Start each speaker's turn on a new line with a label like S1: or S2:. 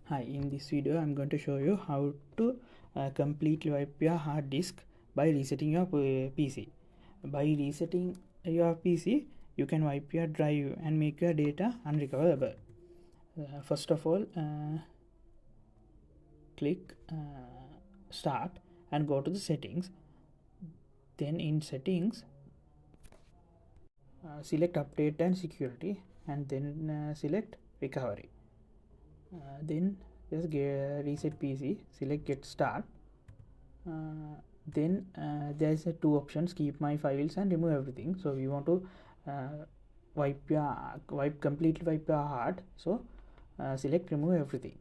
S1: Hi, in this video I'm going to show you how to completely wipe your hard disk by resetting your PC. By resetting your PC, you can wipe your drive and make your data unrecoverable. First of all, click start and go to the settings. Then in settings, select update and security, and then select recovery. Then just reset PC, select get start. Then there's two options: keep my files and remove everything. So we want to wipe completely wipe your hard, so select remove everything.